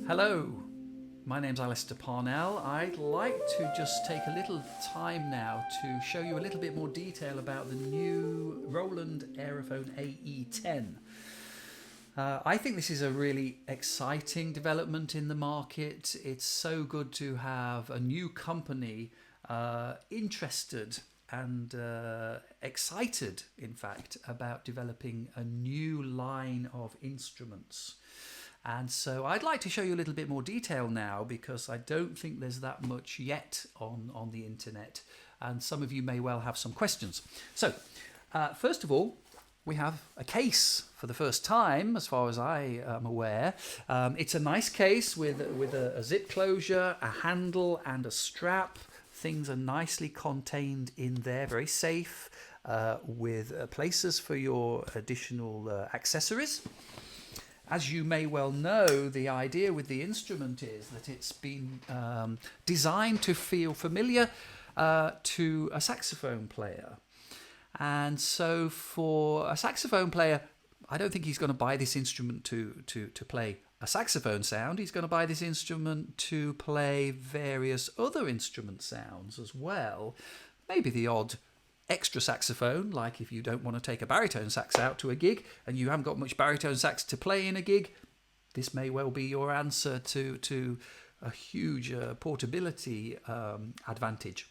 Hello, my name's Alistair Parnell. I'd like to just take a little time now to show you a little bit more detail about the new Roland Aerophone AE-10. I think this is a really exciting development in the market. It's so good to have a new company interested and excited, in fact, about developing a new line of instruments. And so I'd like to show you a little bit more detail now because I don't think there's that much yet on the internet, and some of you may well have some questions. So first of all, we have a case for the first time, as far as I am aware. It's a nice case with a zip closure, a handle and a strap. Things are nicely contained in there, very safe, with places for your additional accessories. As you may well know, the idea with the instrument is that it's been designed to feel familiar to a saxophone player. And so for a saxophone player, I don't think he's going to buy this instrument to play a saxophone sound. He's going to buy this instrument to play various other instrument sounds as well. Maybe the odd extra saxophone, like if you don't want to take a baritone sax out to a gig and you haven't got much baritone sax to play in a gig, this may well be your answer to a huge portability advantage.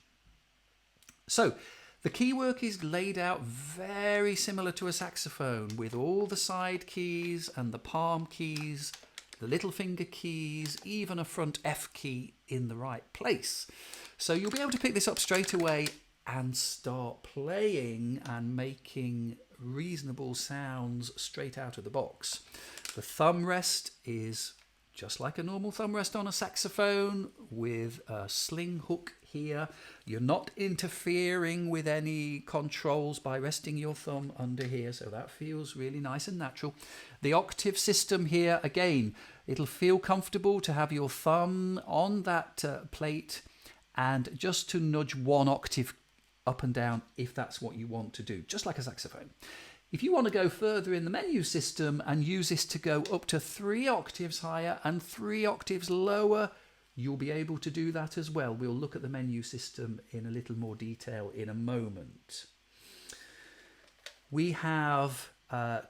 So the keywork is laid out very similar to a saxophone, with all the side keys and the palm keys, the little finger keys, even a front F key in the right place. So you'll be able to pick this up straight away and start playing and making reasonable sounds straight out of the box. The thumb rest is just like a normal thumb rest on a saxophone, with a sling hook here. You're not interfering with any controls by resting your thumb under here, so that feels really nice and natural. The Octave System here, again, it'll feel comfortable to have your thumb on that plate and just to nudge one octave up and down if that's what you want to do, just like a saxophone. If you want to go further in the menu system and use this to go up to 3 octaves higher and 3 octaves lower, you'll be able to do that as well. We'll look at the menu system in a little more detail in a moment. We have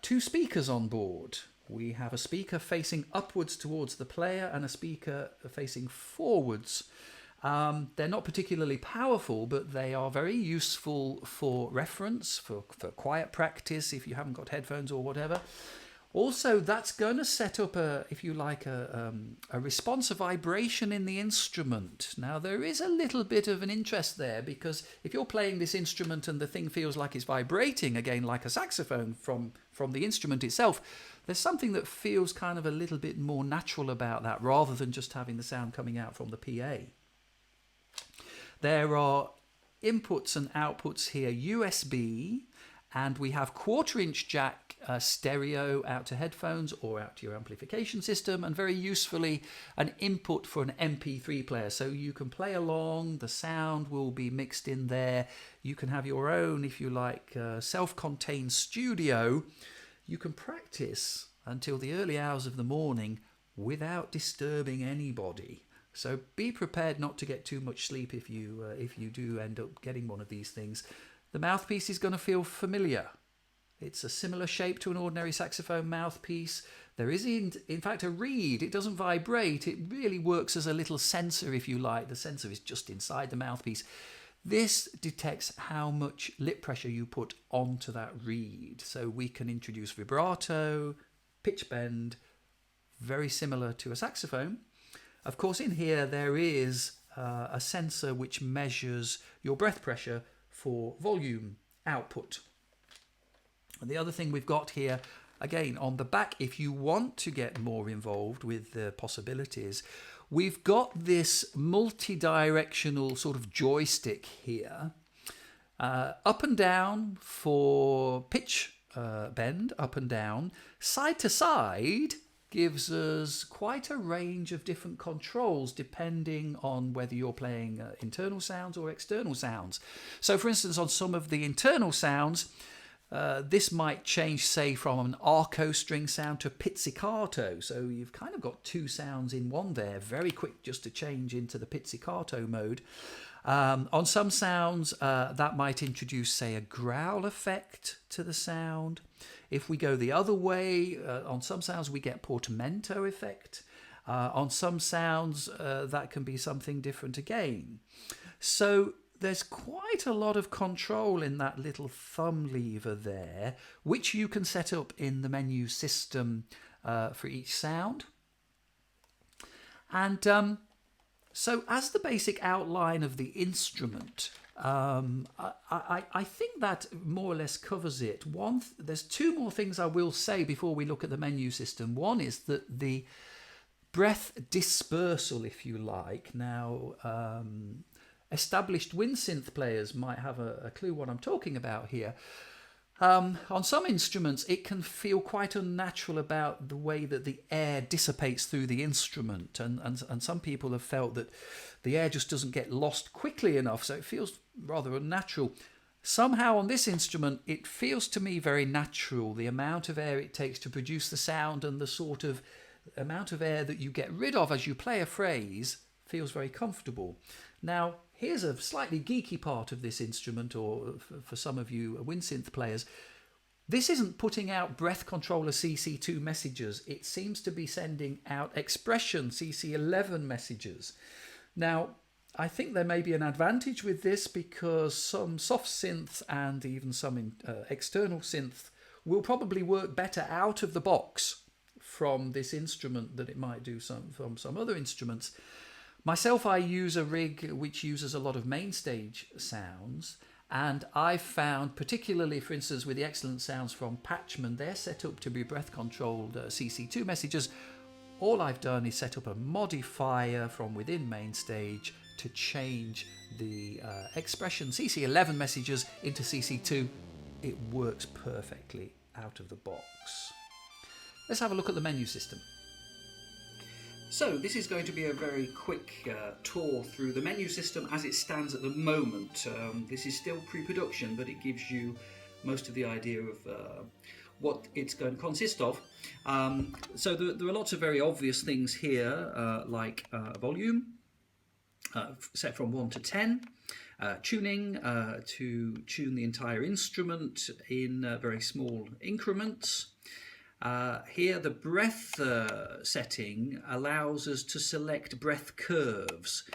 2 speakers on board. We have a speaker facing upwards towards the player and a speaker facing forwards. They're not particularly powerful, but they are very useful for reference, for quiet practice if you haven't got headphones or whatever. Also, that's going to set up a response, a vibration in the instrument. Now, there is a little bit of an interest there, because if you're playing this instrument and the thing feels like it's vibrating, again, like a saxophone from the instrument itself, there's something that feels kind of a little bit more natural about that, rather than just having the sound coming out from the PA. There are inputs and outputs here, USB, and we have 1/4-inch jack stereo out to headphones or out to your amplification system, and very usefully an input for an MP3 player, so you can play along, the sound will be mixed in there. You can have your own, if you like, self-contained studio. You can practice until the early hours of the morning without disturbing anybody. So be prepared not to get too much sleep if you do end up getting one of these things. The mouthpiece is going to feel familiar. It's a similar shape to an ordinary saxophone mouthpiece. There is in fact a reed. It doesn't vibrate. It really works as a little sensor, if you like. The sensor is just inside the mouthpiece. This detects how much lip pressure you put onto that reed. So we can introduce vibrato, pitch bend, very similar to a saxophone. Of course, in here there is a sensor which measures your breath pressure for volume output. And the other thing we've got here, again, on the back, if you want to get more involved with the possibilities, we've got this multi-directional sort of joystick here. Up and down for pitch bend, up and down. Side to side gives us quite a range of different controls depending on whether you're playing internal sounds or external sounds. So for instance, on some of the internal sounds, this might change, say, from an arco string sound to pizzicato. So you've kind of got two sounds in one there. Very quick just to change into the pizzicato mode. On some sounds, that might introduce, say, a growl effect to the sound. If we go the other way, on some sounds we get portamento effect. On some sounds, that can be something different again. So there's quite a lot of control in that little thumb lever there, which you can set up in the menu system for each sound. And so as the basic outline of the instrument, I think that more or less covers it. There's two more things I will say before we look at the menu system. One is that the breath dispersal, if you like. Now, established wind synth players might have a clue what I'm talking about here. On some instruments, it can feel quite unnatural about the way that the air dissipates through the instrument, and some people have felt that the air just doesn't get lost quickly enough, so it feels rather unnatural. Somehow on this instrument, it feels to me very natural. The amount of air it takes to produce the sound and the sort of amount of air that you get rid of as you play a phrase feels very comfortable. Now, here's a slightly geeky part of this instrument, or for some of you wind synth players. This isn't putting out breath controller CC2 messages. It seems to be sending out expression CC11 messages. Now, I think there may be an advantage with this because some soft synths and even some external synths will probably work better out of the box from this instrument than it might do from some other instruments. Myself, I use a rig which uses a lot of main stage sounds, and I've found, particularly for instance with the excellent sounds from Patchman, they're set up to be breath controlled CC2 messages. All I've done is set up a modifier from within main stage to change the expression CC11 messages into CC2. It works perfectly out of the box. Let's have a look at the menu system. So this is going to be a very quick tour through the menu system as it stands at the moment. This is still pre-production, but it gives you most of the idea of what it's going to consist of. So there are lots of very obvious things here, like volume, set from 1 to 10, tuning to tune the entire instrument in very small increments. Here the breath setting allows us to select breath curves.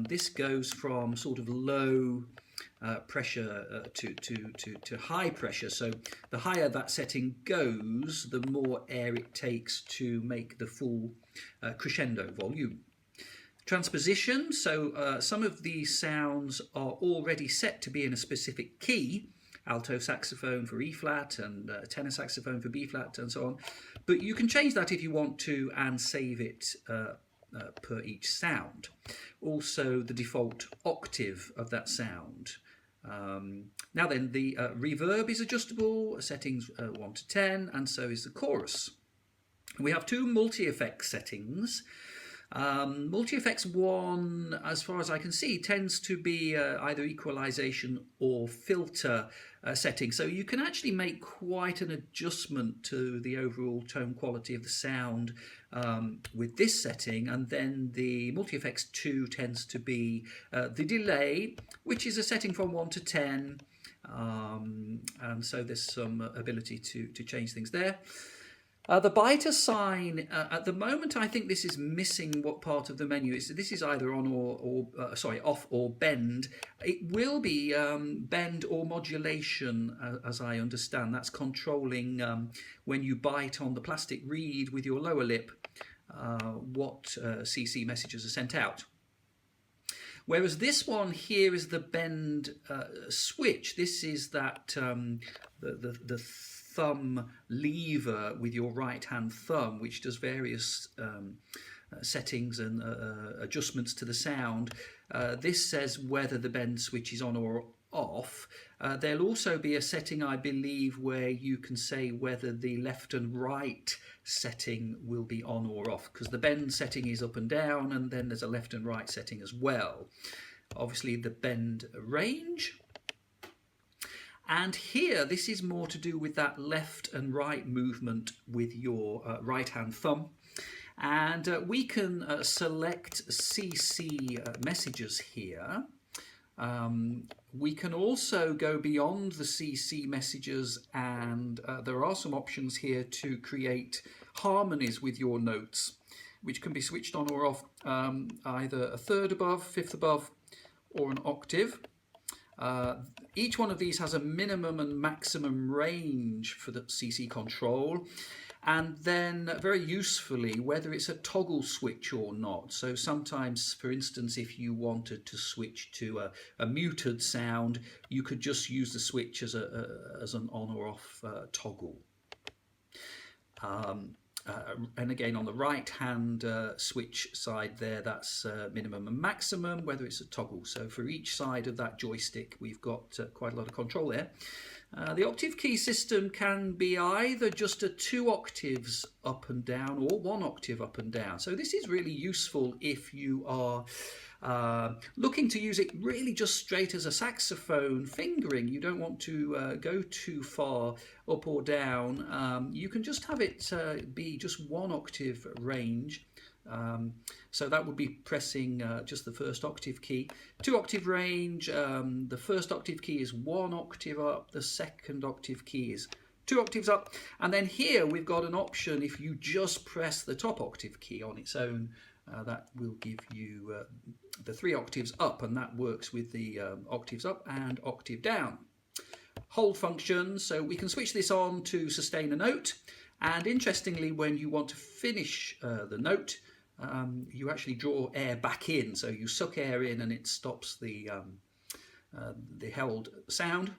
This goes from sort of low pressure to high pressure. So the higher that setting goes, the more air it takes to make the full crescendo volume. Transposition, so some of these sounds are already set to be in a specific key. Alto saxophone for E flat and tenor saxophone for B flat and so on. But you can change that if you want to and save it per each sound. Also the default octave of that sound. Now then, the reverb is adjustable, settings 1 to 10, and so is the chorus. We have two multi-effects settings. Multi-effects 1, as far as I can see, tends to be either equalization or filter setting. So you can actually make quite an adjustment to the overall tone quality of the sound with this setting. And then the multi-effects 2 tends to be the delay, which is a setting from 1 to 10. And so there's some ability to change things there. The biter sign, at the moment I think this is missing what part of the menu is. This is either on or off or bend. It will be bend or modulation, as I understand. That's controlling when you bite on the plastic reed with your lower lip what CC messages are sent out. Whereas this one here is the bend switch. This is that the thumb lever with your right hand thumb, which does various settings and adjustments to the sound. This says whether the bend switch is on or off. There'll also be a setting, I believe, where you can say whether the left and right setting will be on or off, because the bend setting is up and down, and then there's a left and right setting as well. Obviously the bend range. And here, this is more to do with that left and right movement with your right hand thumb. And we can select CC messages here. We can also go beyond the CC messages, and there are some options here to create harmonies with your notes, which can be switched on or off either a third above, fifth above, or an octave. Each one of these has a minimum and maximum range for the CC control, and then very usefully whether it's a toggle switch or not. So sometimes, for instance, if you wanted to switch to a muted sound, you could just use the switch as an on or off toggle. And again, on the right hand switch side there, that's minimum and maximum, whether it's a toggle. So for each side of that joystick, we've got quite a lot of control there. The Octave Key System can be either just a 2 octaves up and down or 1 octave up and down. So this is really useful if you are looking to use it really just straight as a saxophone fingering. You don't want to go too far up or down. You can just have it be just 1 octave range. So that would be pressing just the first octave key. 2 octave range, the first octave key is 1 octave up, the second octave key is 2 octaves up, and then here we've got an option if you just press the top octave key on its own, that will give you the 3 octaves up, and that works with the octaves up and octave down. Hold function, so we can switch this on to sustain a note, and interestingly, when you want to finish the note, you actually draw air back in, so you suck air in and it stops the held sound.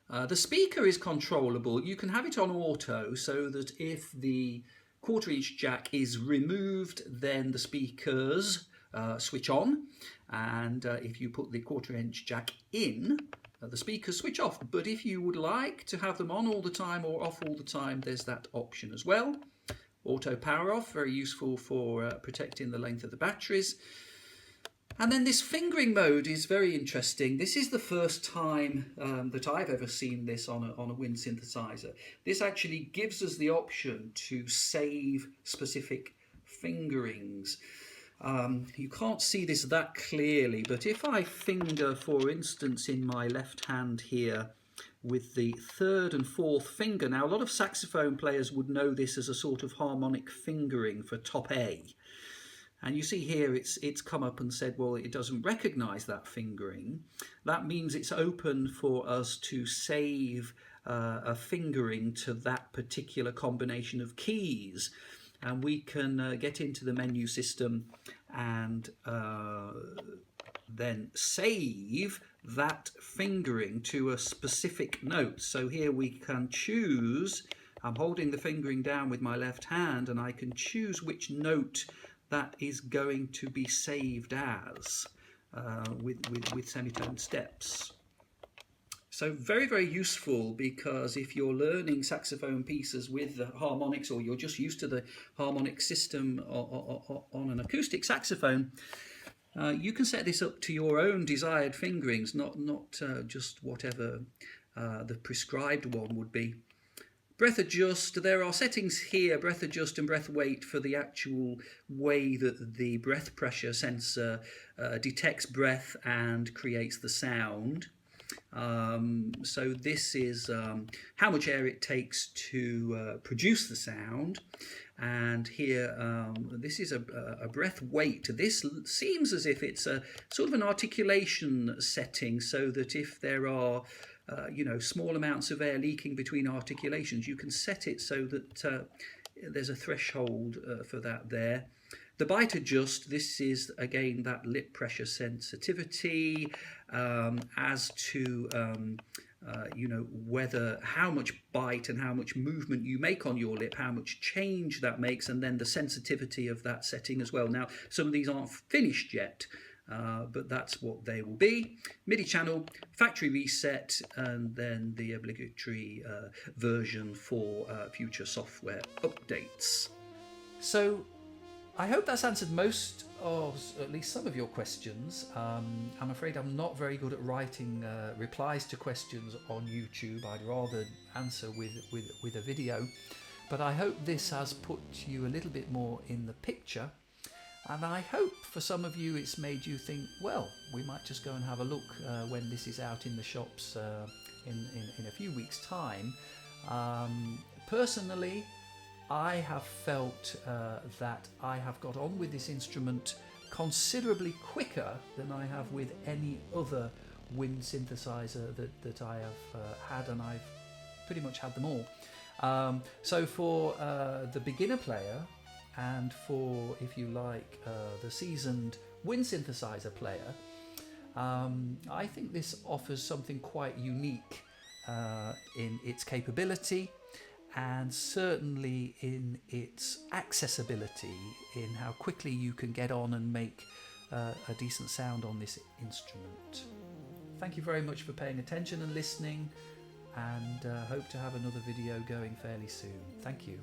The speaker is controllable. You can have it on auto so that if the 1/4 inch jack is removed, then the speakers switch on, and if you put the 1/4 inch jack in, the speakers switch off. But if you would like to have them on all the time or off all the time, there's that option as well. Auto power off, very useful for protecting the length of the batteries. And then this fingering mode is very interesting. This is the first time that I've ever seen this on a wind synthesizer. This actually gives us the option to save specific fingerings. You can't see this that clearly, but if I finger, for instance, in my left hand here with the 3rd and 4th finger, now a lot of saxophone players would know this as a sort of harmonic fingering for top A. And you see here it's come up and said, well, it doesn't recognize that fingering. That means it's open for us to save a fingering to that particular combination of keys. And we can get into the menu system and then save that fingering to a specific note. So here we can choose, I'm holding the fingering down with my left hand, and I can choose which note that is going to be saved as with semitone steps. So very, very useful, because if you're learning saxophone pieces with the harmonics, or you're just used to the harmonic system on an acoustic saxophone, you can set this up to your own desired fingerings, not just whatever the prescribed one would be. Breath adjust, there are settings here, breath adjust and breath weight, for the actual way that the breath pressure sensor detects breath and creates the sound. So this is how much air it takes to produce the sound. And here, this is a breath weight. This seems as if it's a sort of an articulation setting, so that if there are small amounts of air leaking between articulations, you can set it so that there's a threshold for that there. The bite adjust, this is again that lip pressure sensitivity as to whether how much bite and how much movement you make on your lip, how much change that makes, and then the sensitivity of that setting as well. Now, some of these aren't finished yet, but that's what they will be. MIDI channel, factory reset, and then the obligatory version for future software updates. So I hope that's answered most of, at least some of your questions. I'm afraid I'm not very good at writing replies to questions on YouTube. I'd rather answer with a video. But I hope this has put you a little bit more in the picture. And I hope for some of you it's made you think, well, we might just go and have a look when this is out in the shops in a few weeks' time. Personally, I have felt that I have got on with this instrument considerably quicker than I have with any other wind synthesizer that I have had, and I've pretty much had them all. So for the beginner player, and for, if you like, the seasoned wind synthesizer player, I think this offers something quite unique in its capability, and certainly in its accessibility, in how quickly you can get on and make a decent sound on this instrument. Thank you very much for paying attention and listening, and hope to have another video going fairly soon. Thank you.